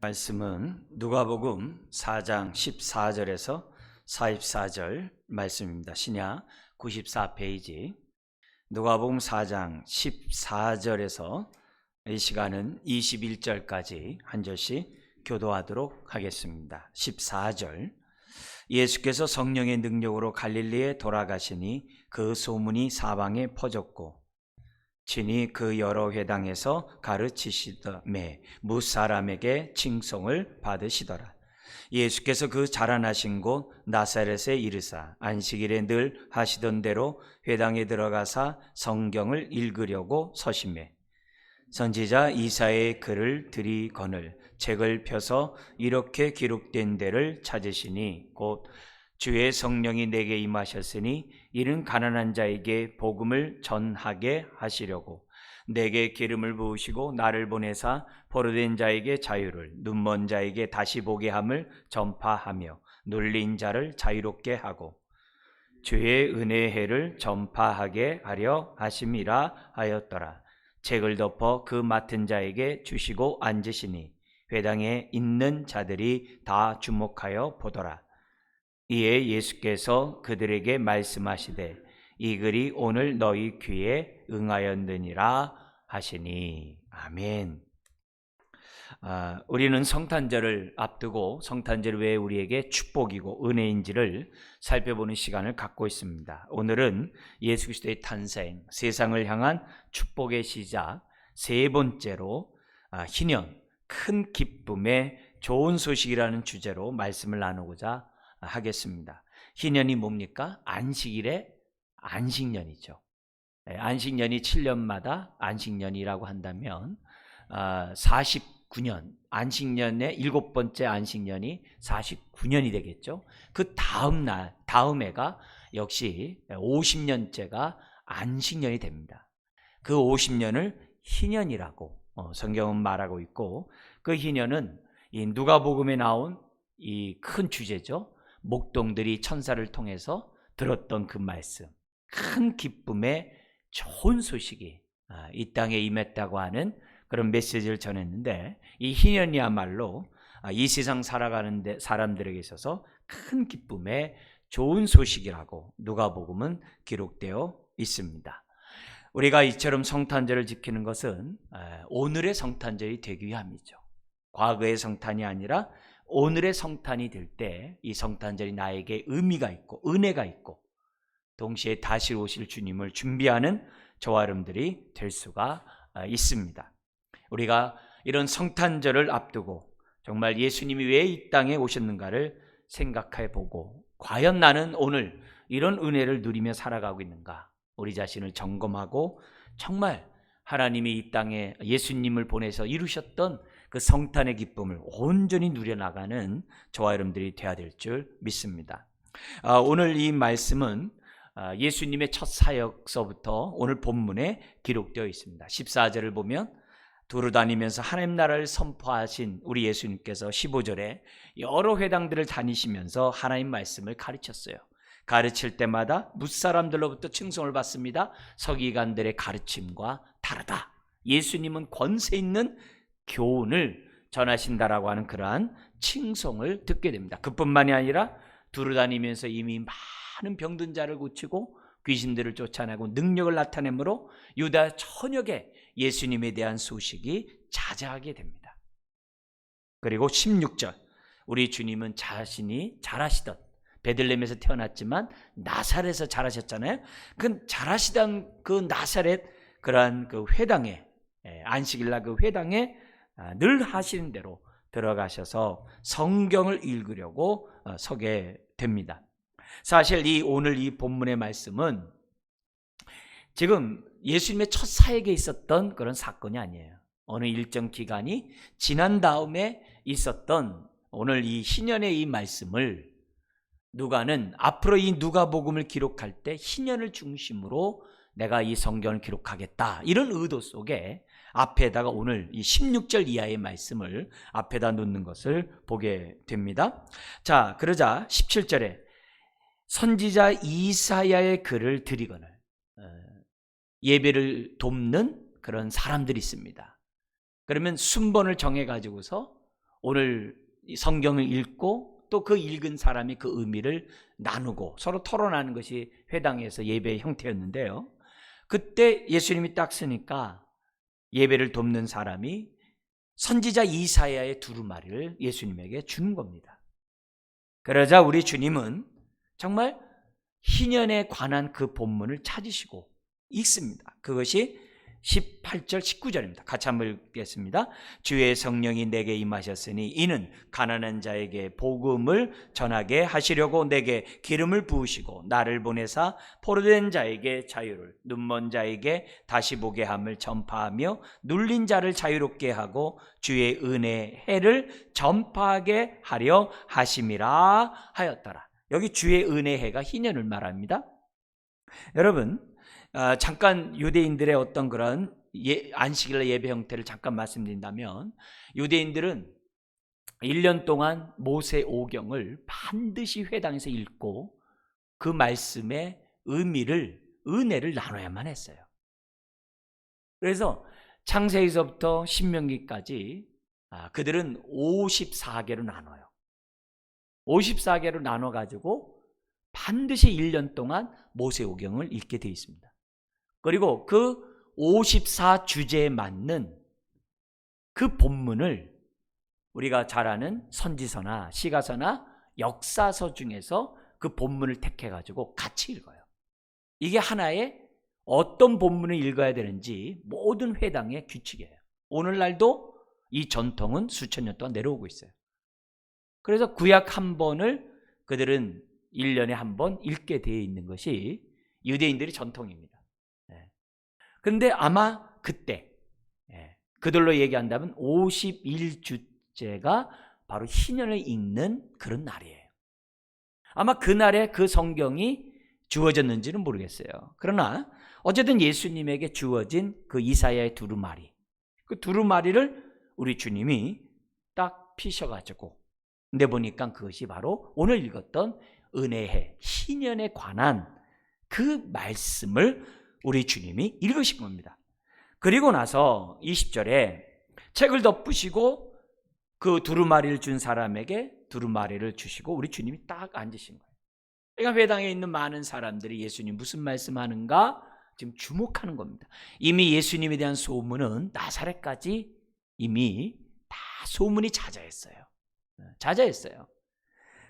말씀은 누가복음 4장 14절에서 44절 말씀입니다. 신약 94페이지 누가복음 4장 14절에서 이 시간은 21절까지 한 절씩 교도하도록 하겠습니다. 14절 예수께서 성령의 능력으로 갈릴리에 돌아가시니 그 소문이 사방에 퍼졌고 친히 그 여러 회당에서 가르치시더매 무사람에게 칭송을 받으시더라. 예수께서 그 자라나신 곳 나사렛에 이르사 안식일에 늘 하시던 대로 회당에 들어가사 성경을 읽으려고 서심해 선지자 이사야의 글을 들이거늘 책을 펴서 이렇게 기록된 데를 찾으시니 곧 주의 성령이 내게 임하셨으니 이는 가난한 자에게 복음을 전하게 하시려고 내게 기름을 부으시고 나를 보내사 포로된 자에게 자유를 눈먼 자에게 다시 보게 함을 전파하며 눌린 자를 자유롭게 하고 주의 은혜의 해를 전파하게 하려 하심이라 하였더라. 책을 덮어 그 맡은 자에게 주시고 앉으시니 회당에 있는 자들이 다 주목하여 보더라. 이에 예수께서 그들에게 말씀하시되 이 글이 오늘 너희 귀에 응하였느니라 하시니 아멘. 우리는 성탄절을 앞두고 성탄절이 왜 우리에게 축복이고 은혜인지를 살펴보는 시간을 갖고 있습니다. 오늘은 예수 그리스도의 탄생, 세상을 향한 축복의 시작, 세 번째로 희년, 큰 기쁨의 좋은 소식이라는 주제로 말씀을 나누고자 하겠습니다. 희년이 뭡니까? 안식일의 안식년이죠. 안식년이 7년마다 안식년이라고 한다면 49년, 안식년의 7번째 안식년이 49년이 되겠죠. 그 다음 날, 다음 해가 역시 50년째가 안식년이 됩니다. 그 50년을 희년이라고 성경은 말하고 있고, 그 희년은 이 누가복음에 나온 이 큰 주제죠. 목동들이 천사를 통해서 들었던 그 말씀, 큰 기쁨의 좋은 소식이 이 땅에 임했다고 하는 그런 메시지를 전했는데, 이 희년이야말로 이 세상 살아가는 사람들에게 있어서 큰 기쁨의 좋은 소식이라고 누가복음은 기록되어 있습니다. 우리가 이처럼 성탄절을 지키는 것은 오늘의 성탄절이 되기 위함이죠. 과거의 성탄이 아니라 오늘의 성탄이 될 때 이 성탄절이 나에게 의미가 있고 은혜가 있고 동시에 다시 오실 주님을 준비하는 저와 여러분들이 될 수가 있습니다. 우리가 이런 성탄절을 앞두고 정말 예수님이 왜 이 땅에 오셨는가를 생각해 보고, 과연 나는 오늘 이런 은혜를 누리며 살아가고 있는가, 우리 자신을 점검하고 정말 하나님이 이 땅에 예수님을 보내서 이루셨던 그 성탄의 기쁨을 온전히 누려나가는 저와 여러분들이 되어야 될 줄 믿습니다. 오늘 이 말씀은 예수님의 첫 사역서부터 오늘 본문에 기록되어 있습니다. 14절을 보면 두루다니면서 하나님 나라를 선포하신 우리 예수님께서 15절에 여러 회당들을 다니시면서 하나님 말씀을 가르쳤어요. 가르칠 때마다 뭇사람들로부터 칭송을 받습니다. 서기관들의 가르침과 다르다. 예수님은 권세 있는 교훈을 전하신다라고 하는 그러한 칭송을 듣게 됩니다. 그뿐만이 아니라 두루다니면서 이미 많은 병든 자를 고치고 귀신들을 쫓아내고 능력을 나타내므로 유다 전역에 예수님에 대한 소식이 자자하게 됩니다. 그리고 16절, 우리 주님은 자신이 잘하시던 베들레헴에서 태어났지만 나사렛에서 자라셨잖아요. 그 자라시던 그 나사렛 그러한 그 회당에, 안식일날 그 회당에 늘 하시는 대로 들어가셔서 성경을 읽으려고 서게 됩니다. 사실 오늘 이 본문의 말씀은 지금 예수님의 첫 사역에 있었던 그런 사건이 아니에요. 어느 일정 기간이 지난 다음에 있었던 오늘 이 희년의 이 말씀을 누가는 앞으로 이 누가복음을 기록할 때 희년을 중심으로 내가 이 성경을 기록하겠다, 이런 의도 속에 앞에다가 오늘 이 16절 이하의 말씀을 앞에다 놓는 것을 보게 됩니다. 자, 그러자 17절에 선지자 이사야의 글을 들이거늘 예배를 돕는 그런 사람들이 있습니다. 그러면 순번을 정해가지고서 오늘 이 성경을 읽고 또 그 읽은 사람이 그 의미를 나누고 서로 토론하는 것이 회당에서 예배의 형태였는데요. 그때 예수님이 딱 쓰니까 예배를 돕는 사람이 선지자 이사야의 두루마리를 예수님에게 주는 겁니다. 그러자 우리 주님은 정말 희년에 관한 그 본문을 찾으시고 읽습니다. 그것이 18절 19절입니다. 같이 한번 읽겠습니다. 주의 성령이 내게 임하셨으니 이는 가난한 자에게 복음을 전하게 하시려고 내게 기름을 부으시고 나를 보내사 포로된 자에게 자유를, 눈먼 자에게 다시 보게 함을 전파하며 눌린 자를 자유롭게 하고 주의 은혜의 해를 전파하게 하려 하심이라 하였더라. 여기 주의 은혜의 해가 희년을 말합니다. 여러분, 잠깐 유대인들의 어떤 그런 안식일날 예배 형태를 잠깐 말씀드린다면, 유대인들은 1년 동안 모세 오경을 반드시 회당에서 읽고 그 말씀의 은혜를 나눠야만 했어요. 그래서 창세기서부터 신명기까지 그들은 54개로 나눠요. 54개로 나눠가지고 반드시 1년 동안 모세오경을 읽게 되어 있습니다. 그리고 그 54주제에 맞는 그 본문을 우리가 잘 아는 선지서나 시가서나 역사서 중에서 그 본문을 택해가지고 같이 읽어요. 이게 하나의 어떤 본문을 읽어야 되는지 모든 회당의 규칙이에요. 오늘날도 이 전통은 수천 년 동안 내려오고 있어요. 그래서 구약 한 번을 그들은 1년에 한 번 읽게 되어 있는 것이 유대인들의 전통입니다. 그런데 아마 그때 그들로 얘기한다면 51주째가 바로 희년을 읽는 그런 날이에요. 아마 그날에 그 성경이 주어졌는지는 모르겠어요. 그러나 어쨌든 예수님에게 주어진 그 이사야의 두루마리, 그 두루마리를 우리 주님이 딱 피셔가지고 내보니까 그것이 바로 오늘 읽었던 은혜의 희년에 관한 그 말씀을 우리 주님이 읽으신 겁니다. 그리고 나서 20절에 책을 덮으시고 그 두루마리를 준 사람에게 두루마리를 주시고 우리 주님이 딱 앉으신 거예요. 그러니까 회당에 있는 많은 사람들이 예수님 무슨 말씀하는가 지금 주목하는 겁니다. 이미 예수님에 대한 소문은 나사렛까지 이미 다 소문이 자자했어요.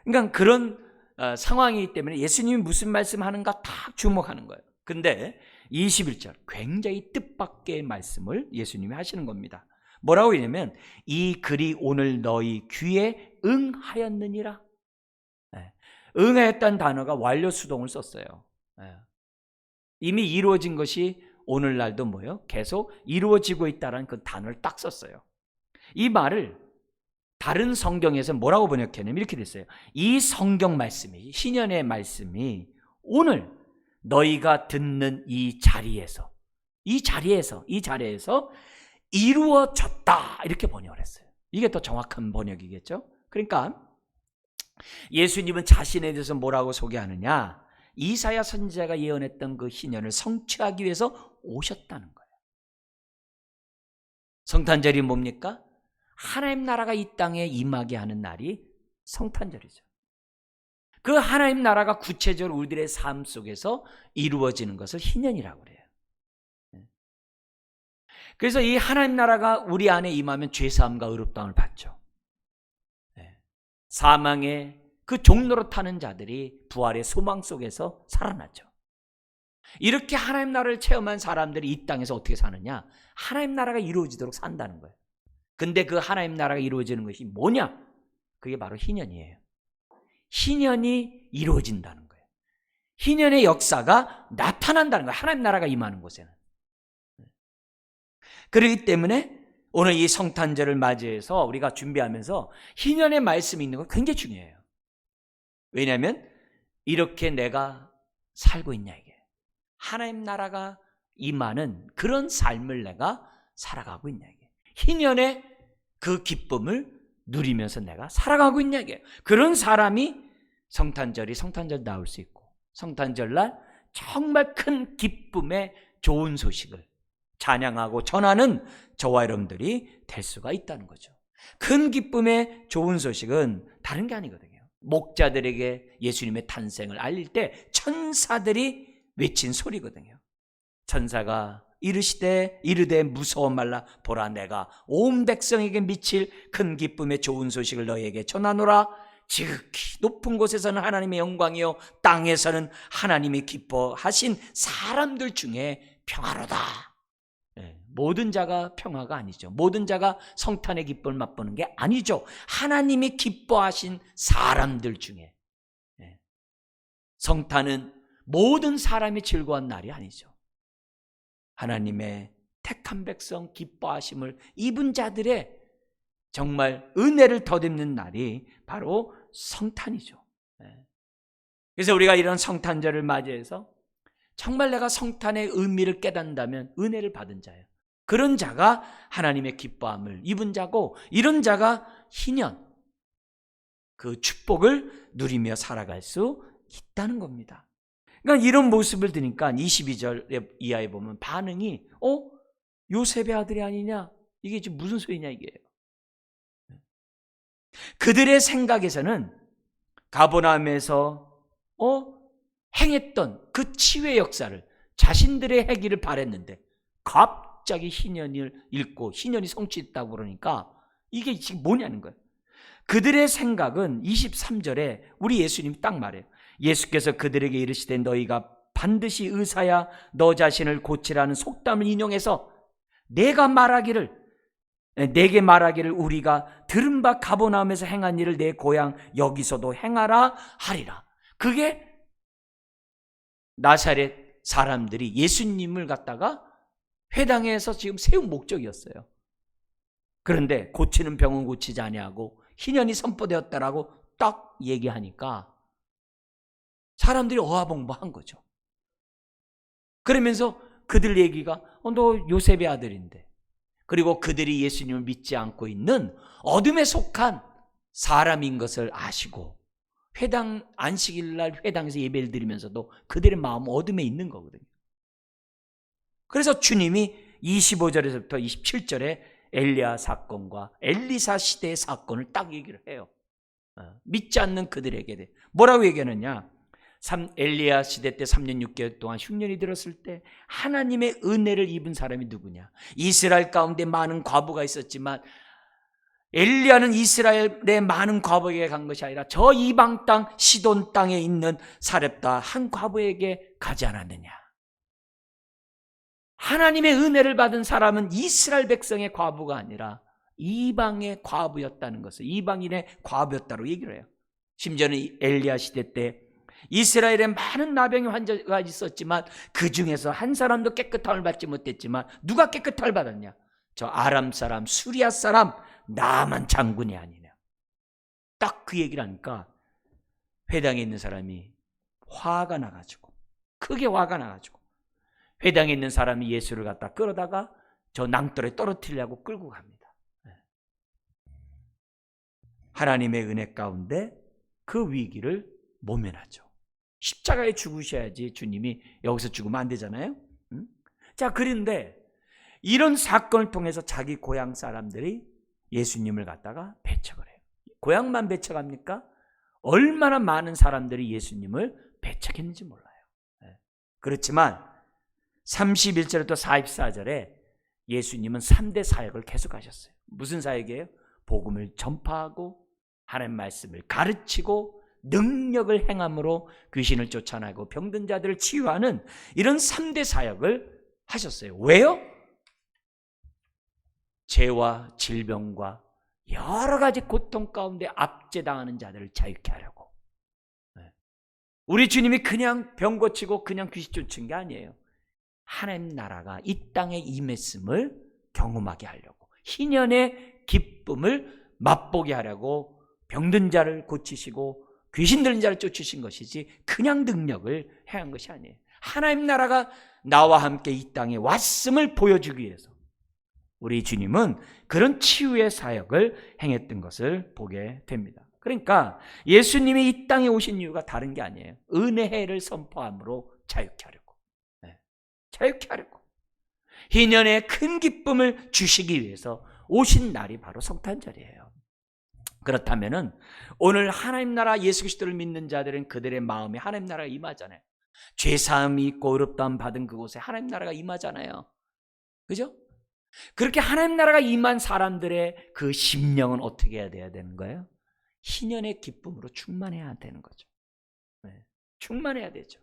그러니까 그런 상황이기 때문에 예수님이 무슨 말씀하는가 딱 주목하는 거예요. 근데 21절 굉장히 뜻밖의 말씀을 예수님이 하시는 겁니다. 뭐라고 했냐면 이 글이 오늘 너희 귀에 응하였느니라. 응하였다는 단어가 완료 수동을 썼어요. 이미 이루어진 것이 오늘날도 뭐예요? 계속 이루어지고 있다는 그 단어를 딱 썼어요. 이 말을 다른 성경에서 뭐라고 번역했냐면 이렇게 됐어요. 이 성경 말씀이, 신년의 말씀이 오늘 너희가 듣는 이 자리에서 이루어졌다 이렇게 번역을 했어요. 이게 더 정확한 번역이겠죠. 그러니까 예수님은 자신에 대해서 뭐라고 소개하느냐, 이사야 선지자가 예언했던 그 희년을 성취하기 위해서 오셨다는 거예요. 성탄절이 뭡니까? 하나님 나라가 이 땅에 임하게 하는 날이 성탄절이죠. 그 하나님 나라가 구체적으로 우리들의 삶 속에서 이루어지는 것을 희년이라고 그래요. 그래서 이 하나님 나라가 우리 안에 임하면 죄사함과 의롭다함을 받죠. 사망의 그 종로로 타는 자들이 부활의 소망 속에서 살아나죠. 이렇게 하나님 나라를 체험한 사람들이 이 땅에서 어떻게 사느냐? 하나님 나라가 이루어지도록 산다는 거예요. 근데 그 하나님 나라가 이루어지는 것이 뭐냐? 그게 바로 희년이에요. 희년이 이루어진다는 거예요. 희년의 역사가 나타난다는 거예요. 하나님 나라가 임하는 곳에는. 그렇기 때문에 오늘 이 성탄절을 맞이해서 우리가 준비하면서 희년의 말씀이 있는 건 굉장히 중요해요. 왜냐하면 이렇게 내가 살고 있냐 이게. 하나님 나라가 임하는 그런 삶을 내가 살아가고 있냐 이게. 희년의 그 기쁨을 누리면서 내가 살아가고 있냐 이게. 그런 사람이 성탄절 나올 수 있고 성탄절날 정말 큰 기쁨의 좋은 소식을 찬양하고 전하는 저와 여러분들이 될 수가 있다는 거죠. 큰 기쁨의 좋은 소식은 다른 게 아니거든요. 목자들에게 예수님의 탄생을 알릴 때 천사들이 외친 소리거든요. 천사가 이르되 무서워 말라. 보라, 내가 온 백성에게 미칠 큰 기쁨의 좋은 소식을 너희에게 전하노라. 지극히 높은 곳에서는 하나님의 영광이요 땅에서는 하나님이 기뻐하신 사람들 중에 평화로다. 모든 자가 평화가 아니죠. 모든 자가 성탄의 기쁨을 맛보는 게 아니죠. 하나님이 기뻐하신 사람들 중에. 성탄은 모든 사람이 즐거운 날이 아니죠. 하나님의 택한 백성 기뻐하심을 입은 자들의 정말 은혜를 덧입는 날이 바로 성탄이죠. 그래서 우리가 이런 성탄절을 맞이해서 정말 내가 성탄의 의미를 깨닫는다면 은혜를 받은 자예요. 그런 자가 하나님의 기뻐함을 입은 자고, 이런 자가 희년 그 축복을 누리며 살아갈 수 있다는 겁니다. 그러니까 이런 모습을 드니까 22절 이하에 보면 반응이 요셉의 아들이 아니냐? 이게 지금 무슨 소리냐 이게요. 그들의 생각에서는 가버나움에서 행했던 그 치유의 역사를 자신들의 행위를 바랬는데 갑자기 희년을 읽고 희년이 성취했다고 그러니까 이게 지금 뭐냐는 거예요. 그들의 생각은 23절에 우리 예수님이 딱 말해요. 예수께서 그들에게 이르시되 너희가 반드시 의사야 너 자신을 고치라는 속담을 인용해서 내게 말하기를 우리가 들은 바 가버나움에서 행한 일을 내 고향 여기서도 행하라 하리라. 그게 나사렛 사람들이 예수님을 갖다가 회당에서 지금 세운 목적이었어요. 그런데 고치는 병은 고치지 아니하고 희년이 선포되었다라고 딱 얘기하니까 사람들이 어화봉보한 거죠. 그러면서 그들 얘기가 너 요셉의 아들인데, 그리고 그들이 예수님을 믿지 않고 있는 어둠에 속한 사람인 것을 아시고 회당 안식일날 회당에서 예배를 드리면서도 그들의 마음은 어둠에 있는 거거든요. 그래서 주님이 25절에서부터 27절에 엘리야 사건과 엘리사 시대의 사건을 딱 얘기를 해요. 믿지 않는 그들에게 뭐라고 얘기하느냐? 엘리야 시대 때 3년 6개월 동안 흉년이 들었을 때 하나님의 은혜를 입은 사람이 누구냐? 이스라엘 가운데 많은 과부가 있었지만 엘리야는 이스라엘의 많은 과부에게 간 것이 아니라 저 이방 땅 시돈 땅에 있는 사렙다 한 과부에게 가지 않았느냐? 하나님의 은혜를 받은 사람은 이스라엘 백성의 과부가 아니라 이방의 과부였다는 것을, 이방인의 과부였다고 얘기를 해요. 심지어는 엘리야 시대 때 이스라엘에 많은 나병의 환자가 있었지만 그 중에서 한 사람도 깨끗함을 받지 못했지만 누가 깨끗함을 받았냐? 저 아람 사람, 수리아 사람 나만 장군이 아니냐. 딱 그 얘기를 하니까 회당에 있는 사람이 화가 나가지고, 크게 화가 나가지고 회당에 있는 사람이 예수를 갖다 끌어다가 저 낭떠러에 떨어뜨리려고 끌고 갑니다. 하나님의 은혜 가운데 그 위기를 모면하죠. 십자가에 죽으셔야지 주님이 여기서 죽으면 안 되잖아요. 자, 그런데 이런 사건을 통해서 자기 고향 사람들이 예수님을 갖다가 배척을 해요. 고향만 배척합니까? 얼마나 많은 사람들이 예수님을 배척했는지 몰라요. 그렇지만 31절부터 44절에 예수님은 3대 사역을 계속하셨어요. 무슨 사역이에요? 복음을 전파하고 하나님 말씀을 가르치고 능력을 행함으로 귀신을 쫓아내고 병든 자들을 치유하는 이런 3대 사역을 하셨어요. 왜요? 죄와 질병과 여러 가지 고통 가운데 압제당하는 자들을 자유케 하려고. 우리 주님이 그냥 병 고치고 그냥 귀신 쫓은 게 아니에요. 하나님 나라가 이 땅에 임했음을 경험하게 하려고, 희년의 기쁨을 맛보게 하려고 병든 자를 고치시고 귀신 들린 자를 쫓으신 것이지 그냥 능력을 행한 것이 아니에요. 하나님 나라가 나와 함께 이 땅에 왔음을 보여주기 위해서 우리 주님은 그런 치유의 사역을 행했던 것을 보게 됩니다. 그러니까 예수님이 이 땅에 오신 이유가 다른 게 아니에요. 은혜를 선포함으로 자유케 하려고. 자유케 하려고. 희년의 큰 기쁨을 주시기 위해서 오신 날이 바로 성탄절이에요. 그렇다면은 오늘 하나님 나라 예수 그리스도를 믿는 자들은 그들의 마음에 하나님 나라가 임하잖아요. 죄사함이 있고 의롭다함 받은 그곳에 하나님 나라가 임하잖아요. 그죠? 그렇게 하나님 나라가 임한 사람들의 그 심령은 어떻게 해야 돼야 되는 거예요? 희년의 기쁨으로 충만해야 되는 거죠. 네, 충만해야 되죠.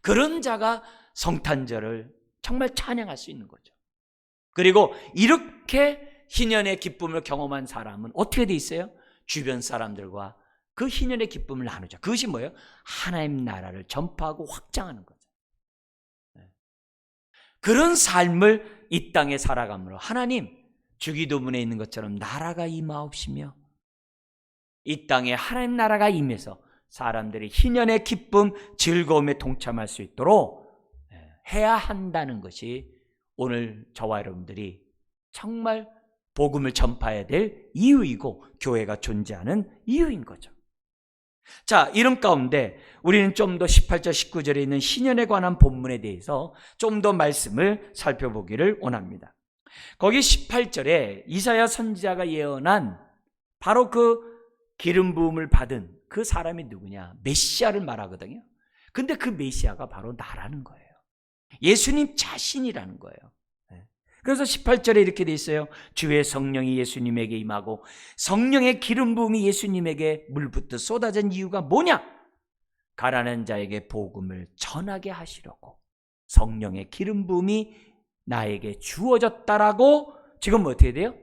그런 자가 성탄절을 정말 찬양할 수 있는 거죠. 그리고 이렇게 희년의 기쁨을 경험한 사람은 어떻게 돼 있어요? 주변 사람들과 그 희년의 기쁨을 나누죠. 그것이 뭐예요? 하나님 나라를 전파하고 확장하는 거죠. 그런 삶을 이 땅에 살아감으로 하나님 주기도문에 있는 것처럼 나라가 임하옵시며 이 땅에 하나님 나라가 임해서 사람들이 희년의 기쁨, 즐거움에 동참할 수 있도록 해야 한다는 것이 오늘 저와 여러분들이 정말 복음을 전파해야 될 이유이고 교회가 존재하는 이유인 거죠. 자, 이런 가운데 우리는 좀 더 18절 19절에 있는 희년에 관한 본문에 대해서 좀 더 말씀을 살펴보기를 원합니다. 거기 18절에 이사야 선지자가 예언한 바로 그 기름 부음을 받은 그 사람이 누구냐? 메시아를 말하거든요. 근데 그 메시아가 바로 나라는 거예요. 예수님 자신이라는 거예요. 그래서 18절에 이렇게 돼 있어요. 주의 성령이 예수님에게 임하고 성령의 기름 부음이 예수님에게 물붓듯 쏟아진 이유가 뭐냐? 가난한 자에게 복음을 전하게 하시려고 성령의 기름 부음이 나에게 주어졌다라고 지금 어떻게 돼요?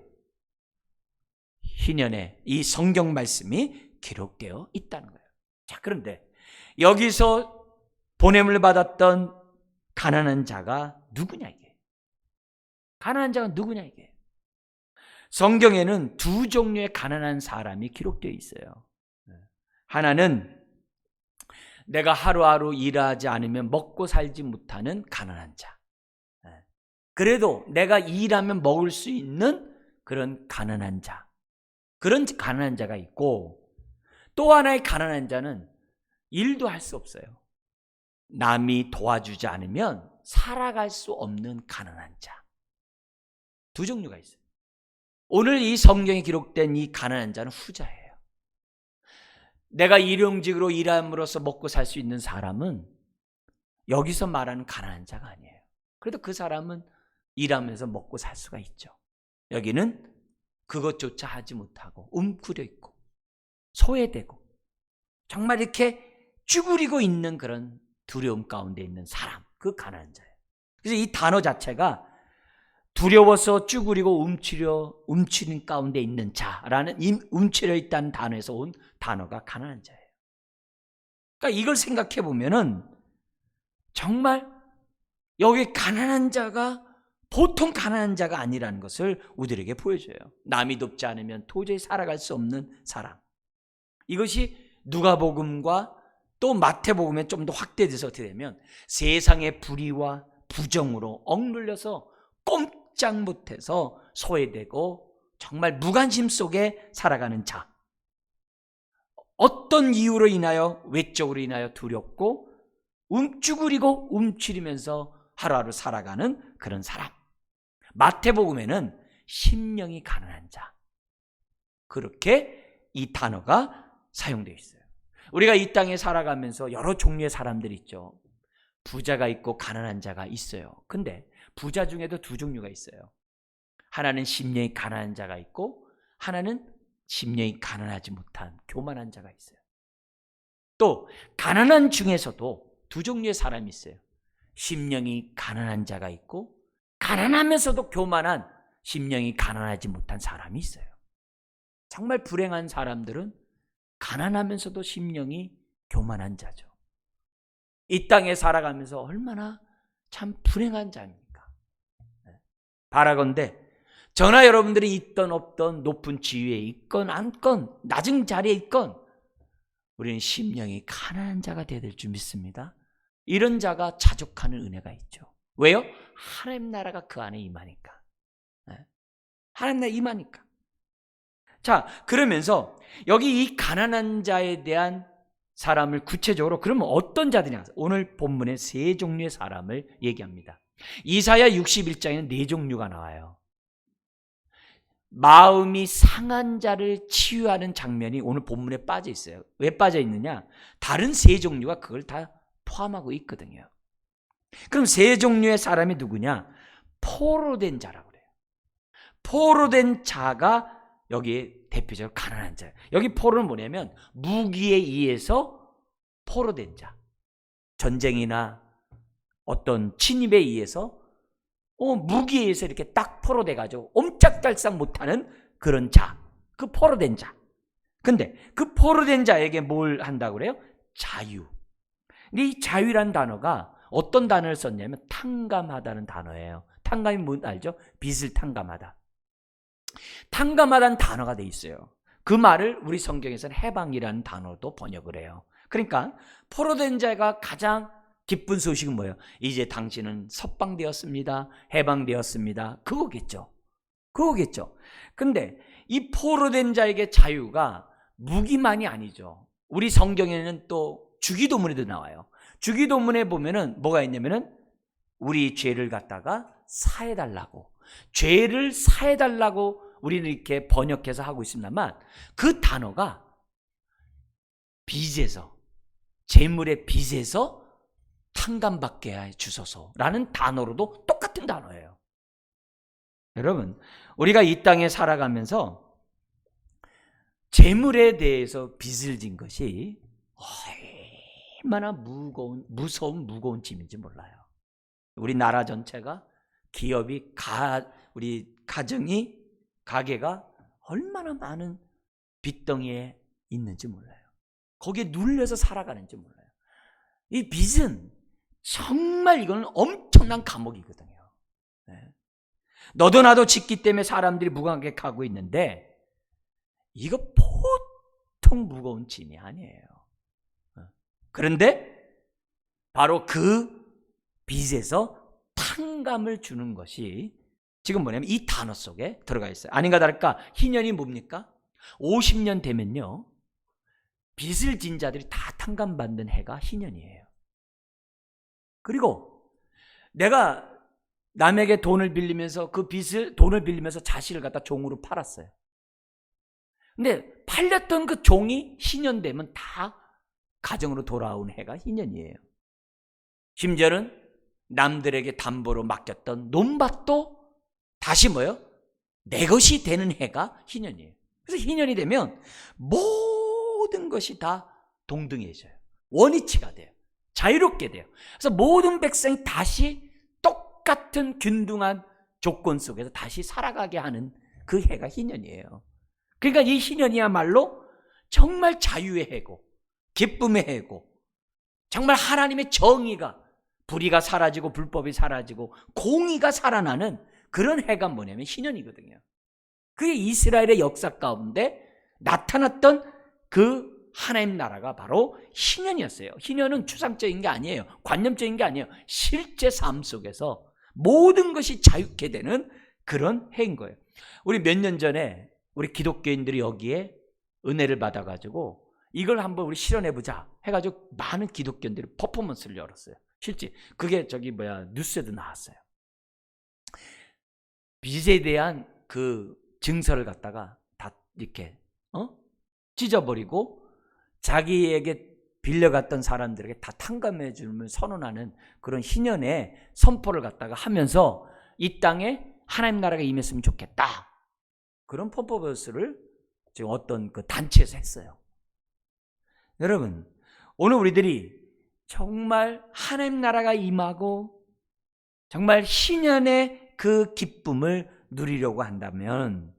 희년에 이 성경 말씀이 기록되어 있다는 거예요. 자, 그런데 여기서 보냄을 받았던 가난한 자가 누구냐 이게? 가난한 자가 누구냐 이게? 성경에는 두 종류의 가난한 사람이 기록되어 있어요. 하나는 내가 하루하루 일하지 않으면 먹고 살지 못하는 가난한 자. 그래도 내가 일하면 먹을 수 있는 그런 가난한 자. 그런 가난한 자가 있고 또 하나의 가난한 자는 일도 할 수 없어요. 남이 도와주지 않으면 살아갈 수 없는 가난한 자. 두 종류가 있어요. 오늘 이 성경에 기록된 이 가난한 자는 후자예요. 내가 일용직으로 일함으로써 먹고 살 수 있는 사람은 여기서 말하는 가난한 자가 아니에요. 그래도 그 사람은 일하면서 먹고 살 수가 있죠. 여기는 그것조차 하지 못하고 움츠려 있고 소외되고 정말 이렇게 쭈그리고 있는 그런 두려움 가운데 있는 사람, 그 가난한 자예요. 그래서 이 단어 자체가 두려워서 쭈그리고 움츠린 가운데 있는 자라는 움츠려 있다는 단어에서 온 단어가 가난한 자예요. 그러니까 이걸 생각해 보면은 정말 여기 가난한 자가 보통 가난한 자가 아니라는 것을 우리에게 보여줘요. 남이 돕지 않으면 도저히 살아갈 수 없는 사람. 이것이 누가복음과 또 마태복음에 좀 더 확대돼서 어떻게 되면 세상의 불의와 부정으로 억눌려서 꼼짝 못해서 소외되고 정말 무관심 속에 살아가는 자. 어떤 이유로 인하여 외적으로 인하여 두렵고 쭈그리고 움츠리면서 하루하루 살아가는 그런 사람. 마태복음에는 심령이 가난한 자. 그렇게 이 단어가 사용되어 있어요. 우리가 이 땅에 살아가면서 여러 종류의 사람들이 있죠. 부자가 있고 가난한 자가 있어요. 근데 부자 중에도 두 종류가 있어요. 하나는 심령이 가난한 자가 있고 하나는 심령이 가난하지 못한 교만한 자가 있어요. 또 가난한 중에서도 두 종류의 사람이 있어요. 심령이 가난한 자가 있고 가난하면서도 교만한 심령이 가난하지 못한 사람이 있어요. 정말 불행한 사람들은 가난하면서도 심령이 교만한 자죠. 이 땅에 살아가면서 얼마나 참 불행한 자입니까? 바라건대 저나 여러분들이 있던 없던 높은 지위에 있건 않건 낮은 자리에 있건 우리는 심령이 가난한 자가 되어야 될 줄 믿습니다. 이런 자가 자족하는 은혜가 있죠. 왜요? 하나님 나라가 그 안에 임하니까. 하나님 나라에 임하니까. 자, 그러면서 여기 이 가난한 자에 대한 사람을 구체적으로 그러면 어떤 자들이냐? 오늘 본문에 세 종류의 사람을 얘기합니다. 이사야 61장에는 네 종류가 나와요. 마음이 상한 자를 치유하는 장면이 오늘 본문에 빠져 있어요. 왜 빠져 있느냐? 다른 세 종류가 그걸 다 포함하고 있거든요. 그럼 세 종류의 사람이 누구냐? 포로된 자라고 그래요. 포로된 자가 여기에 대표적으로 가난한 자예요. 여기 포로는 뭐냐면 무기에 의해서 포로된 자. 전쟁이나 어떤 침입에 의해서 무기에 의해서 이렇게 딱 포로돼가지고 옴짝달싹 못하는 그런 자. 그 포로된 자. 근데 그 포로된 자에게 뭘 한다고 그래요? 자유. 근데 이 자유란 단어가 어떤 단어를 썼냐면 탕감하다는 단어예요. 탕감이 뭔 알죠? 빚을 탕감하다. 탕감하다는 단어가 돼 있어요. 그 말을 우리 성경에서는 해방이라는 단어도 번역을 해요. 그러니까 포로된 자가 가장 기쁜 소식은 뭐예요? 이제 당신은 석방되었습니다. 해방되었습니다. 그거겠죠. 그거겠죠. 근데 이 포로된 자에게 자유가 무기만이 아니죠. 우리 성경에는 또 주기도문에도 나와요. 주기도문에 보면은 뭐가 있냐면은 우리 죄를 갖다가 사해달라고, 죄를 사해달라고 우리는 이렇게 번역해서 하고 있습니다만 그 단어가 빚에서, 재물의 빚에서 탕감받게 해 주소서라는 단어로도 똑같은 단어예요. 여러분, 우리가 이 땅에 살아가면서 재물에 대해서 빚을 진 것이 얼마나 무거운 짐인지 몰라요. 우리 나라 전체가, 기업이, 우리 가정이, 가게가 얼마나 많은 빚덩이에 있는지 몰라요. 거기에 눌려서 살아가는지 몰라요. 이 빚은 정말 이거는 엄청난 감옥이거든요. 네. 너도 나도 짓기 때문에 사람들이 무감각하고 있는데 이거 보통 무거운 짐이 아니에요. 그런데 바로 그 빚에서 탕감을 주는 것이 지금 뭐냐면 이 단어 속에 들어가 있어요. 아닌가 다를까 희년이 뭡니까? 50년 되면요, 빚을 진 자들이 다 탕감받는 해가 희년이에요. 그리고 내가 남에게 돈을 빌리면서 돈을 빌리면서 자식을 갖다 종으로 팔았어요. 근데 팔렸던 그 종이 희년 되면 다 가정으로 돌아온 해가 희년이에요. 심지어는 남들에게 담보로 맡겼던 논밭도 다시 뭐예요? 내 것이 되는 해가 희년이에요. 그래서 희년이 되면 모든 것이 다 동등해져요. 원위치가 돼요. 자유롭게 돼요. 그래서 모든 백성이 다시 똑같은 균등한 조건 속에서 다시 살아가게 하는 그 해가 희년이에요. 그러니까 이 희년이야말로 정말 자유의 해고, 기쁨의 해고, 정말 하나님의 정의가, 불의가 사라지고 불법이 사라지고 공의가 살아나는 그런 해가 뭐냐면 희년이거든요. 그게 이스라엘의 역사 가운데 나타났던 그 하나님 나라가 바로 희년이었어요. 희년은 추상적인 게 아니에요. 관념적인 게 아니에요. 실제 삶 속에서 모든 것이 자유케 되는 그런 해인 거예요. 우리 몇 년 전에 우리 기독교인들이 여기에 은혜를 받아가지고 이걸 한번 우리 실현해보자 해가지고 많은 기독교인들이 퍼포먼스를 열었어요. 실제 그게 뉴스에도 나왔어요. 빚에 대한 그 증서를 갖다가 다 이렇게 찢어버리고 자기에게 빌려갔던 사람들에게 다 탕감해 주면 선언하는 그런 희년의 선포를 갖다가 하면서 이 땅에 하나님 나라가 임했으면 좋겠다, 그런 퍼포먼스를 지금 어떤 그 단체에서 했어요. 여러분, 오늘 우리들이 정말 하나님 나라가 임하고 정말 희년의 그 기쁨을 누리려고 한다면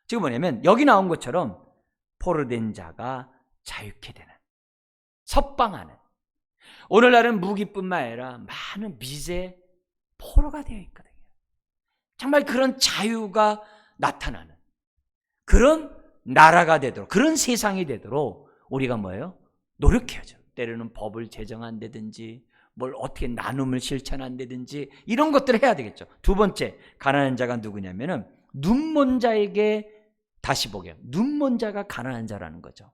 지금 뭐냐면 여기 나온 것처럼 포로된 자가 자유케 되는, 석방하는, 오늘날은 무기뿐만 아니라 많은 빚의 포로가 되어 있거든요. 정말 그런 자유가 나타나는 그런 나라가 되도록, 그런 세상이 되도록 우리가 뭐예요? 노력해야죠. 때로는 법을 제정한다든지 뭘 어떻게 나눔을 실천한다든지 이런 것들을 해야 되겠죠. 두 번째, 가난한 자가 누구냐면은 눈먼 자에게 다시 보게, 눈먼 자가 가난한 자라는 거죠.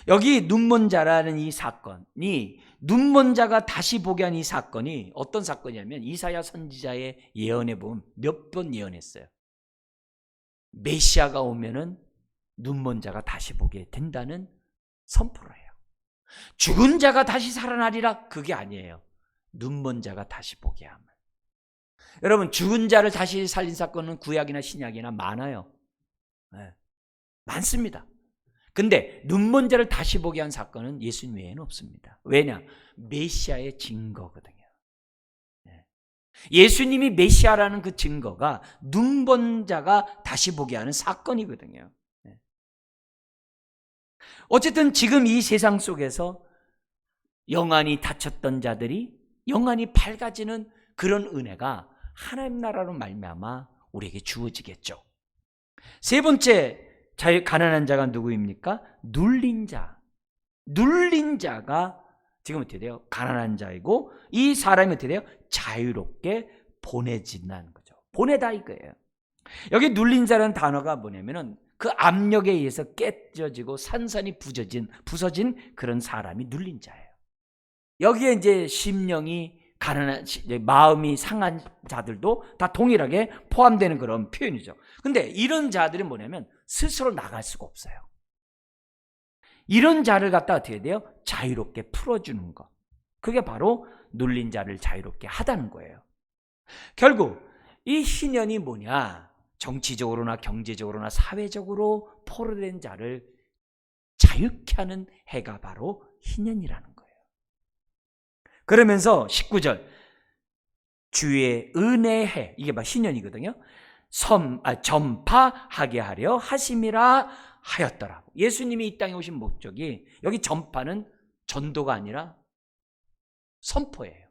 여기 눈먼 자라는 이 사건이, 눈먼 자가 다시 보게 한 이 사건이 어떤 사건이냐면 이사야 선지자의 예언에 보면 몇 번 예언했어요. 메시아가 오면은 눈먼 자가 다시 보게 된다는 선포를 해요. 죽은 자가 다시 살아나리라, 그게 아니에요. 눈먼 자가 다시 보게 함을. 여러분, 죽은 자를 다시 살린 사건은 구약이나 신약이나 많아요. 네, 많습니다. 근데 눈먼 자를 다시 보게 한 사건은 예수님 외에는 없습니다. 왜냐? 메시아의 증거거든요. 네. 예수님이 메시아라는 그 증거가 눈먼 자가 다시 보게 하는 사건이거든요. 네. 어쨌든 지금 이 세상 속에서 영안이 닫혔던 자들이 영안이 밝아지는 그런 은혜가 하나님 나라로 말미암아 우리에게 주어지겠죠. 세 번째, 가난한 자가 누구입니까? 눌린 자. 눌린 자가 지금 어떻게 돼요? 가난한 자이고, 이 사람이 어떻게 돼요? 자유롭게 보내진다는 거죠. 보내다 이거예요. 여기 눌린 자라는 단어가 뭐냐면은 그 압력에 의해서 깨져지고 산산이 부서진 그런 사람이 눌린 자예요. 여기에 이제 심령이 가난한, 마음이 상한 자들도 다 동일하게 포함되는 그런 표현이죠. 근데 이런 자들이 뭐냐면 스스로 나갈 수가 없어요. 이런 자를 갖다 어떻게 해야 돼요? 자유롭게 풀어주는 것. 그게 바로 눌린 자를 자유롭게 하다는 거예요. 결국 이 희년이 뭐냐? 정치적으로나 경제적으로나 사회적으로 포로된 자를 자유케 하는 해가 바로 희년이라는 거예요. 그러면서 19절, 주의 은혜의 해, 이게 바로 희년이거든요. 전파하게 하려 하심이라 하였더라고. 예수님이 이 땅에 오신 목적이, 여기 전파는 전도가 아니라 선포예요.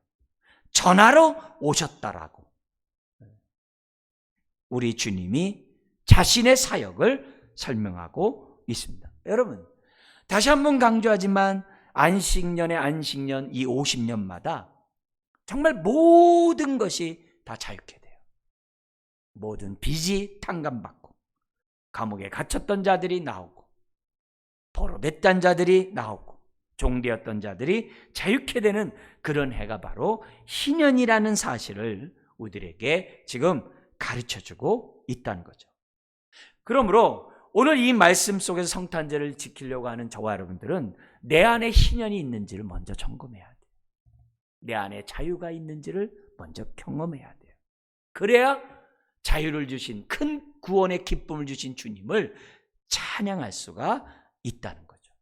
전하러 오셨다라고. 우리 주님이 자신의 사역을 설명하고 있습니다. 여러분, 다시 한번 강조하지만 안식년의 안식년, 이 50년마다 정말 모든 것이 다 자유케 돼요. 모든 빚이 탕감받고, 감옥에 갇혔던 자들이 나오고, 포로됐던 자들이 나오고, 종되었던 자들이 자유케 되는 그런 해가 바로 희년이라는 사실을 우리들에게 지금 가르쳐주고 있다는 거죠. 그러므로 오늘 이 말씀 속에서 성탄절을 지키려고 하는 저와 여러분들은 내 안에 희년이 있는지를 먼저 점검해야 돼요. 내 안에 자유가 있는지를 먼저 경험해야 돼요. 그래야 자유를 주신, 큰 구원의 기쁨을 주신 주님을 찬양할 수가 있다는 거죠.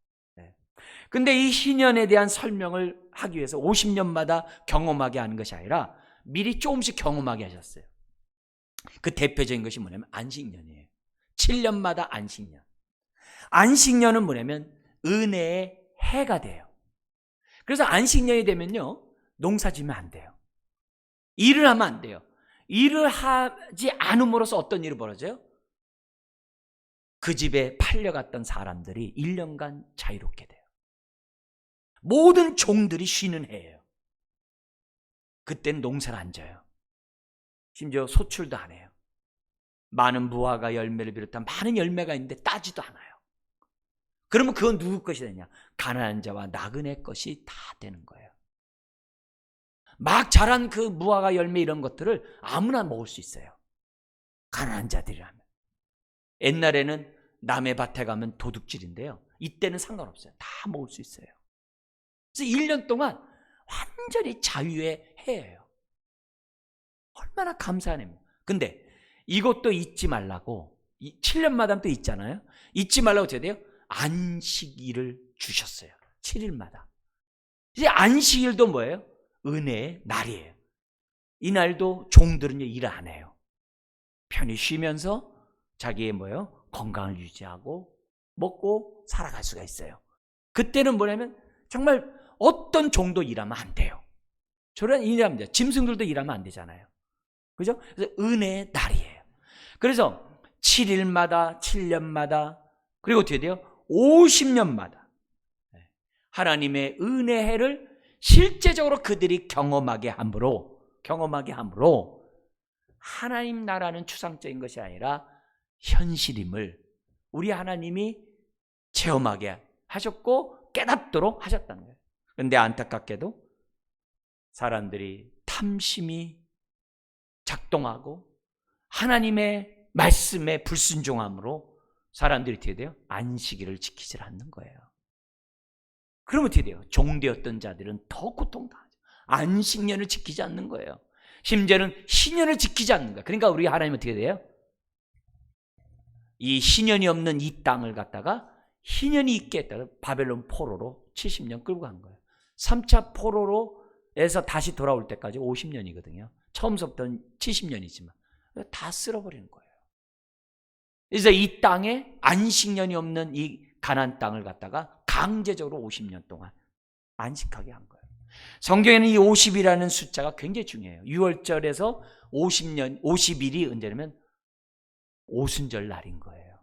근데 이 희년에 대한 설명을 하기 위해서 50년마다 경험하게 하는 것이 아니라 미리 조금씩 경험하게 하셨어요. 그 대표적인 것이 뭐냐면 안식년이에요. 7년마다 안식년. 안식년은 뭐냐면 은혜의 해가 돼요. 그래서 안식년이 되면요, 농사 지면 안 돼요. 일을 하면 안 돼요. 일을 하지 않음으로써 어떤 일이 벌어져요? 그 집에 팔려갔던 사람들이 1년간 자유롭게 돼요. 모든 종들이 쉬는 해예요. 그땐 농사를 안 져요. 심지어 소출도 안 해요. 많은 무화과 열매를 비롯한 많은 열매가 있는데 따지도 않아요. 그러면 그건 누구 것이 되냐? 가난한 자와 나그네 것이 다 되는 거예요. 막 자란 그 무화과 열매 이런 것들을 아무나 먹을 수 있어요. 가난한 자들이라면. 옛날에는 남의 밭에 가면 도둑질인데요, 이때는 상관없어요. 다 먹을 수 있어요. 그래서 1년 동안 완전히 자유의 해예요. 얼마나 감사한 해입니다. 근데 이것도 잊지 말라고, 7년마다 또 있잖아요. 잊지 말라고 어떻게 돼요? 안식일을 주셨어요. 7일마다. 이제 안식일도 뭐예요? 은혜의 날이에요. 이 날도 종들은 일을 안 해요. 편히 쉬면서 자기의 뭐예요? 건강을 유지하고 먹고 살아갈 수가 있어요. 그때는 뭐냐면 정말 어떤 종도 일하면 안 돼요. 저런 일하면 돼요. 짐승들도 일하면 안 되잖아요. 그죠? 그래서 은혜의 날이에요. 그래서 7일마다, 7년마다, 그리고 어떻게 돼요? 50년마다 하나님의 은혜를 실제적으로 그들이 경험하게 함으로 하나님 나라는 추상적인 것이 아니라 현실임을 우리 하나님이 체험하게 하셨고 깨닫도록 하셨다는 거예요. 그런데 안타깝게도 사람들이 탐심이 작동하고 하나님의 말씀에 불순종함으로 사람들이 어떻게 돼요? 안식일을 지키질 않는 거예요. 그러면 어떻게 돼요? 종되었던 자들은 더 고통당하죠. 안식년을 지키지 않는 거예요. 심지어는 신년을 지키지 않는 거예요. 그러니까 우리 하나님 어떻게 돼요? 이 신년이 없는 이 땅을 갖다가 희년이 있게 했다가 바벨론 포로로 70년 끌고 간 거예요. 3차 포로로에서 다시 돌아올 때까지 50년이거든요. 처음부터는 70년이지만 다 쓸어버리는 거예요. 그래서 이 땅에 안식년이 없는 이 가나안 땅을 갖다가 강제적으로 50년 동안 안식하게 한 거예요. 성경에는 이 50이라는 숫자가 굉장히 중요해요. 6월절에서 50일이 언제냐면 오순절 날인 거예요.